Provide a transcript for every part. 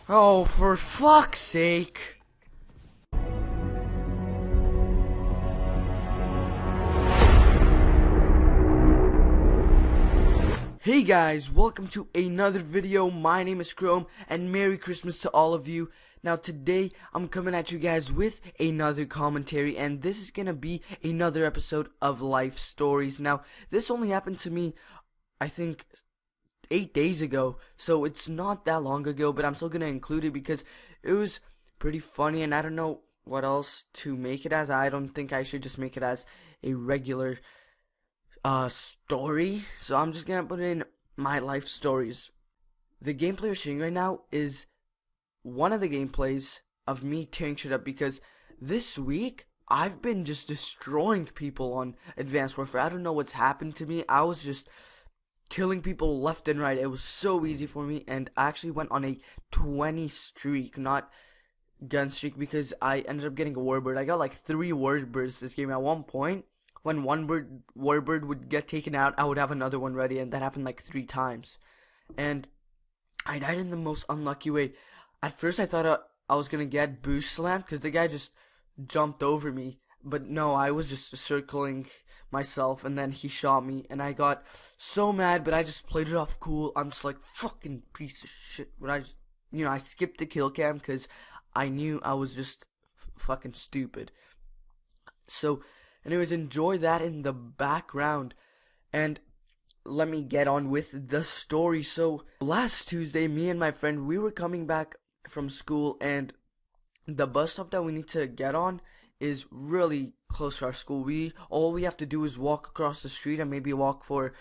Oh, for fuck's sake. Hey guys, welcome to another video. My name is Chrome and Merry Christmas to all of you. Now today I'm coming at you guys with another commentary, and this is gonna be another episode of Life Stories. Now this only happened to me I think 8 days ago, so it's not that long ago, but I'm still gonna include it because it was pretty funny and I don't know what else to make it as. I don't think I should just make it as a regular story, so I'm just gonna put in my life stories. The gameplay you're seeing right now is one of the gameplays of me tearing shit up, because this week I've been just destroying people on Advanced Warfare. I don't know what's happened to me. I was just killing people left and right. It was so easy for me, and I actually went on a 20 streak, not gun streak, because I ended up getting a warbird. I got like 3 warbirds this game. At one point, when one warbird would get taken out, I would have another one ready, and that happened like 3 times. And I died in the most unlucky way. At first I thought I was gonna get boost slammed because the guy just jumped over me, but no, I was just circling myself, and then he shot me, and I got so mad, but I just played it off cool. I'm just like, fucking piece of shit. But I just, I skipped the kill cam because I knew I was just fucking stupid. So anyways, enjoy that in the background, and let me get on with the story. So last Tuesday, me and my friend, we were coming back from school, and the bus stop that we need to get on is really close to our school. All we have to do is walk across the street and maybe walk for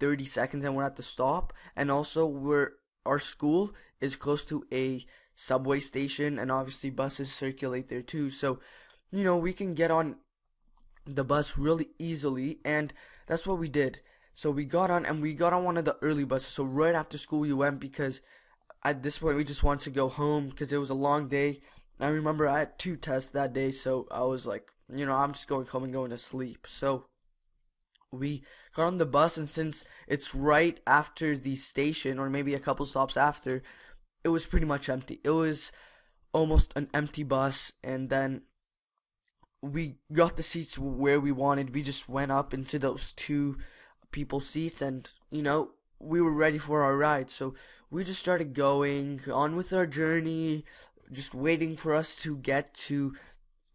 30 seconds and we're at the stop. And also our school is close to a subway station, and obviously buses circulate there too. So, we can get on the bus really easily, and that's what we did. So we got on, and we got on one of the early buses. So right after school we went, because at this point we just wanted to go home because it was a long day. I remember I had 2 tests that day, so I was like, I'm just going home and going to sleep. So we got on the bus, and since it's right after the station, or maybe a couple stops after, it was pretty much empty. It was almost an empty bus, and then we got the seats where we wanted. We just went up into those 2 people seats, and we were ready for our ride. So we just started going on with our journey, just waiting for us to get to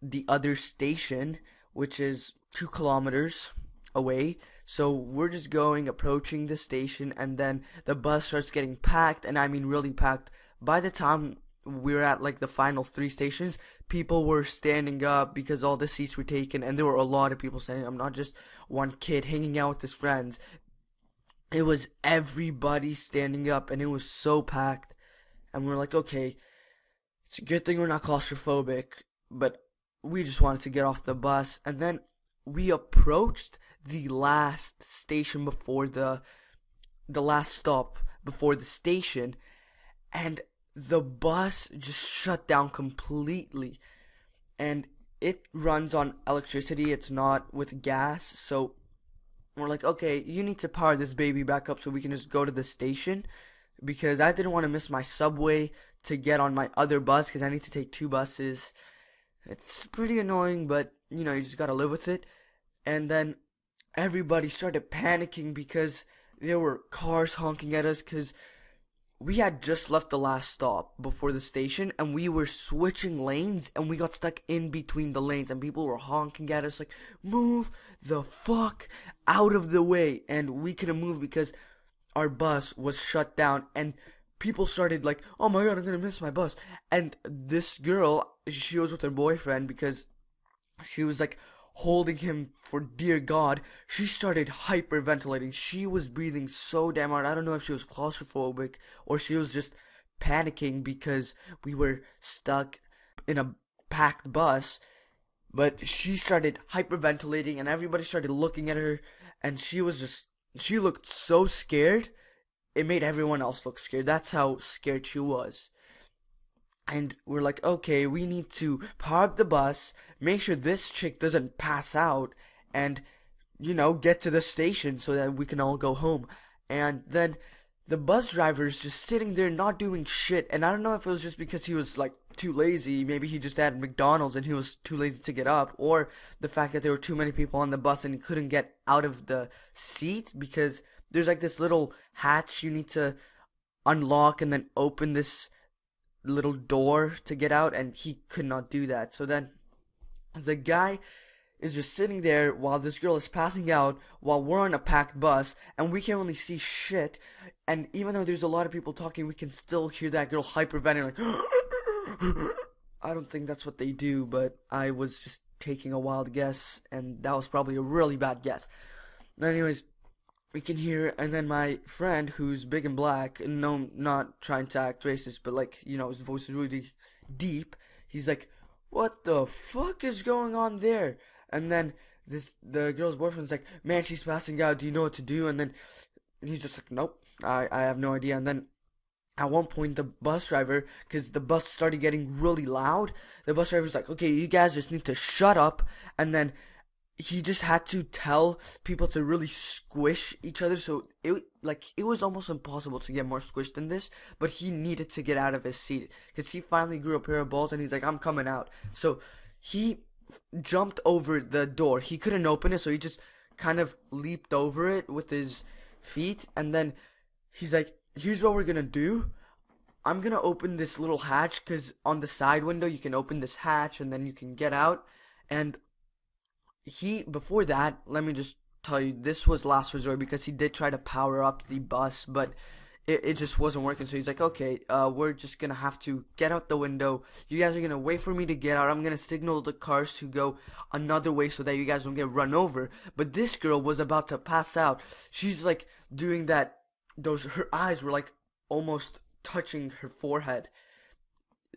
the other station, which is 2 kilometers away. So we're just approaching the station, and then the bus starts getting packed, and I mean really packed. By the time we were at like the final 3 stations, people were standing up because all the seats were taken, and there were a lot of people standing up, not just one kid hanging out with his friends. It was everybody standing up, and it was so packed. And we're like, okay, it's a good thing we're not claustrophobic, but we just wanted to get off the bus. And then we approached the last station before the last stop before the station, and the bus just shut down completely. And it runs on electricity, it's not with gas. So we're like, okay, you need to power this baby back up so we can just go to the station, because I didn't want to miss my subway to get on my other bus, because I need to take 2 buses. It's pretty annoying, but you just gotta live with it. And then everybody started panicking because there were cars honking at us, because we had just left the last stop before the station, and we were switching lanes, and we got stuck in between the lanes, and people were honking at us like, move the fuck out of the way. And we couldn't move because our bus was shut down, and people started like, oh my god, I'm gonna miss my bus. And this girl, she was with her boyfriend, because she was like holding him for dear god. She started hyperventilating. She was breathing so damn hard. I don't know if she was claustrophobic or she was just panicking because we were stuck in a packed bus. But she started hyperventilating, and everybody started looking at her, and she looked so scared. It made everyone else look scared. That's how scared she was. And we're like, okay, we need to power up the bus, make sure this chick doesn't pass out, and, get to the station so that we can all go home. And then the bus driver is just sitting there not doing shit. And I don't know if it was just because he was like too lazy. Maybe he just had McDonald's and he was too lazy to get up, or the fact that there were too many people on the bus and he couldn't get out of the seat because there's like this little hatch you need to unlock and then open this little door to get out, and he could not do that. So then the guy is just sitting there while this girl is passing out while we're on a packed bus and we can only see shit. And even though there's a lot of people talking, we can still hear that girl hyperventilating like I don't think that's what they do, but I was just taking a wild guess, and that was probably a really bad guess. Anyways, we can hear, and then my friend who's big and black, and no, not trying to act racist, but like, you know, his voice is really deep. He's like, "What the fuck is going on there?" And then the girl's boyfriend's like, "Man, she's passing out. Do you know what to do?" And then he's just like, "Nope, I have no idea." And then at one point, the bus driver, because the bus started getting really loud, the bus driver's like, "Okay, you guys just need to shut up." And then he just had to tell people to really squish each other. So it was almost impossible to get more squished than this. But he needed to get out of his seat because he finally grew a pair of balls, and he's like, "I'm coming out." So he jumped over the door. He couldn't open it, so he just kind of leaped over it with his feet, and then he's like, "Here's what we're gonna do. I'm gonna open this little hatch, because on the side window you can open this hatch and then you can get out." And before that, let me just tell you, this was last resort because he did try to power up the bus, but it just wasn't working. So he's like, "Okay, we're just gonna have to get out the window. You guys are gonna wait for me to get out. I'm gonna signal the cars to go another way so that you guys don't get run over." But this girl was about to pass out. She's like doing that. Her eyes were like almost touching her forehead.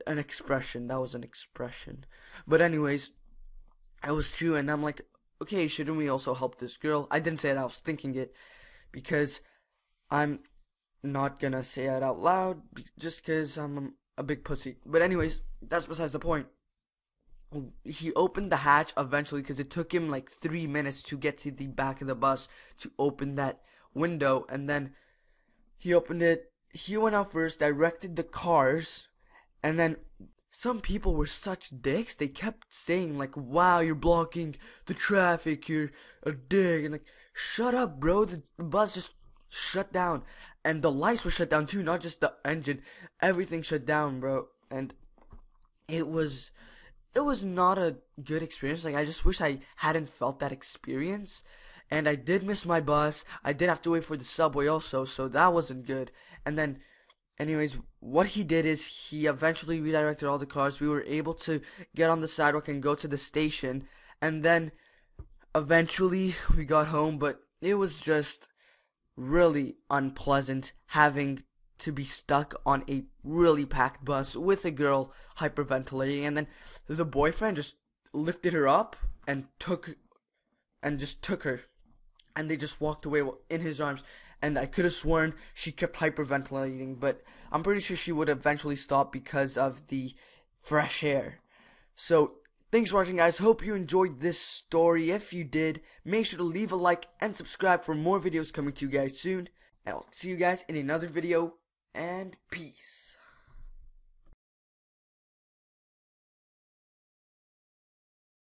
An expression. That was an expression. But anyways, I was true, and I'm like, okay, shouldn't we also help this girl? I didn't say it, I was thinking it, because I'm not gonna say it out loud, just because I'm a big pussy. But anyways, that's besides the point. He opened the hatch eventually, because it took him like 3 minutes to get to the back of the bus to open that window, and then he opened it. He went out first, directed the cars, and then some people were such dicks. They kept saying like, "Wow, you're blocking the traffic, you're a dick," and like, shut up, bro. The bus just shut down, and the lights were shut down too, not just the engine. Everything shut down, bro. And it was not a good experience. Like, I just wish I hadn't felt that experience. And I did miss my bus. I did have to wait for the subway also, so that wasn't good. And then, anyways, what he did is he eventually redirected all the cars. We were able to get on the sidewalk and go to the station. And then, eventually, we got home. But it was just really unpleasant having to be stuck on a really packed bus with a girl hyperventilating. And then the boyfriend just lifted her up and took her. And they just walked away in his arms. And I could have sworn she kept hyperventilating, but I'm pretty sure she would eventually stop because of the fresh air. So, thanks for watching, guys. Hope you enjoyed this story. If you did, make sure to leave a like and subscribe for more videos coming to you guys soon. And I'll see you guys in another video, and peace.